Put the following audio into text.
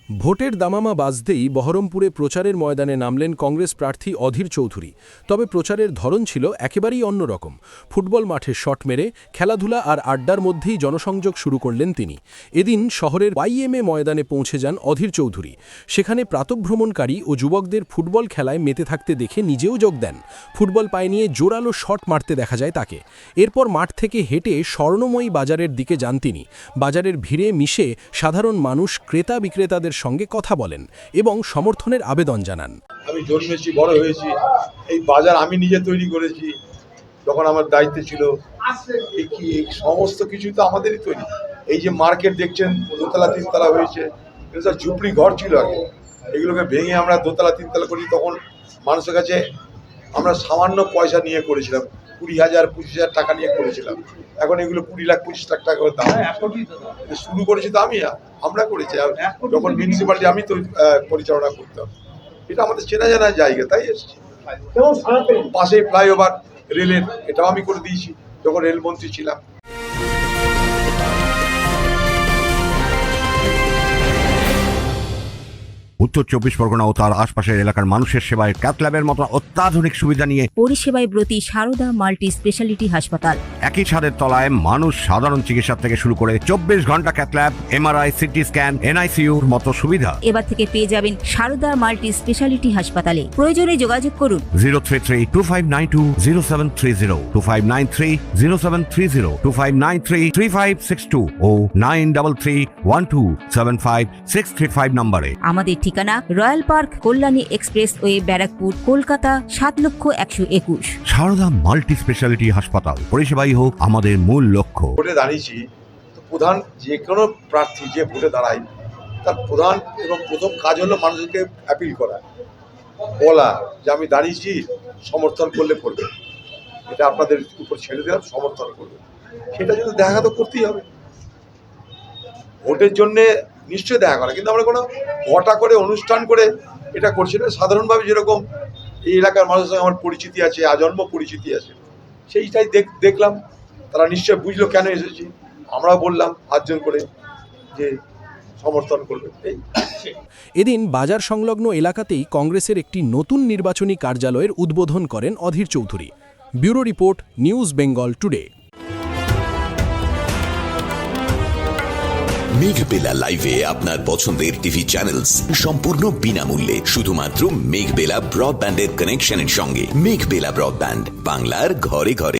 ভোটের দামামা বাজতেই বহরমপুরে প্রচারের ময়দানে নামলেন কংগ্রেস প্রার্থী অধীর চৌধুরী। তবে প্রচারের ধরন ছিল একেবারেই অন্যরকম। ফুটবল মাঠে শট মেরে খেলাধুলা আর আড্ডার মধ্যেই জনসংযোগ শুরু করলেন তিনি। এদিন শহরের ওয়াইএমএ ময়দানে পৌঁছে যান অধীর চৌধুরী। সেখানে প্রাতঃভ্রমণকারী ও যুবকদের ফুটবল খেলায় মেতে থাকতে দেখে নিজেও যোগ দেন। ফুটবল পায়ে নিয়ে জোরালো শট মারতে দেখা যায় তাকে। এরপর মাঠ থেকে হেঁটে স্বর্ণময়ী বাজারের দিকে যান তিনি। বাজারের ভিড়ে মিশে সাধারণ মানুষ ক্রেতা বিক্রেতাদের সঙ্গে কথা বলেন এবং সমর্থনের আবেদন জানান। আমি জন্মেছি, বড় হয়েছি, এই বাজার আমি নিজে তৈরি করেছি যখন আমার দায়িত্ব ছিল। এই সমস্ত কিছু তো আমাদেরই তৈরি। এই যে মার্কেট দেখছেন, দোতলা তিনতলা হয়েছে, এটা ঝুপড়ি ঘর ছিল আগে। এগুলোকে ভেঙে আমরা দোতলা তিনতলা করি। তখন মানুষের কাছে আমরা সামান্য পয়সা নিয়ে করেছিলাম, 20,000 25,000 টাকা নিয়ে করেছিলাম। এখন এগুলো 20 লাখ 25 লাখ টাকা দাম। শুরু করেছি তো আমরা করেছি। যখন মিউনিসিপ্যালিটি আমি তো পরিচালনা করতাম। এটা আমাদের চেনা জানা জায়গা, তাই এসেছি। পাশেই ফ্লাইওভার রেলের, এটাও আমি করে দিয়েছি যখন রেলমন্ত্রী ছিলাম। উত্তর 24 পরগনা ও তার আশপাশের এলাকার মানুষের সেবায় ক্যাথল্যাবের মতো অত্যাধুনিক সুবিধা নিয়ে পরিষেবায় ব্রতী সারদা মাল্টি স্পেশালিটি হাসপাতাল। একই ছাদের তলায় মানুষ সাধারণ চিকিৎসা থেকে শুরু করে 24 ঘন্টা ক্যাথল্যাব, এমআরআই, সিটি স্ক্যান, এনআইসিইউর মতো সুবিধা এবার থেকে পেয়ে যাবেন সারদা মাল্টি স্পেশালিটি হাসপাতালে। প্রয়োজনে যোগাযোগ করুন 033-2592-0730, 2593-0730, 2593-3562 ও 9331275635 নম্বরে। আমাদের ঠিকানা royal park, Kalyani expressway, Barrackpore, Kolkata 7,01,021। Sarada multi speciality হাসপাতাল, পরিষেবাই হোক আমাদের মূল লক্ষ্য। ভোটে দাঁড়িয়েছি তো প্রধান যে কোনো প্রার্থী যে ভোটে দাঁড়ায় তার প্রধান এবং প্রথম কাজ হলো মানুষকে অ্যাপিল করা, বলা যে আমি দাঁড়িয়েছি, সমর্থন করলে করবে। এটা আপনাদের উপর ছেড়ে দিলাম, সমর্থন করবে। সেটা যদি দেখা তো করতেই হবে। ভোটের জন্যে নিশ্চয়ই দেখা করা, কিন্তু আমরা কোনো ঘটা করে অনুষ্ঠান করে এটা করছি না। সাধারণভাবে যেরকম এই এলাকার মানুষের সঙ্গে আমার পরিচিতি আছে, আজন্ম পরিচিতি আছে, সেইটাই দেখলাম। তারা নিশ্চয় বুঝলো কেন এসেছি। আমরাও বললাম আটজন করে যে সমর্থন করবে। এদিন বাজার সংলগ্ন এলাকাতেই কংগ্রেসের একটি নতুন নির্বাচনী কার্যালয়ের উদ্বোধন করেন Adhir Chowdhury. Bureau report, news Bengal today. Meghbela লাইভে আপনার পছন্দের টিভি চ্যানেলস সম্পূর্ণ বিনামূল্যে, শুধুমাত্র মেঘবেলা ব্রডব্যান্ডের কানেকশনের সঙ্গে। মেঘবেলা ব্রডব্যান্ড, বাংলার ঘরে ঘরে।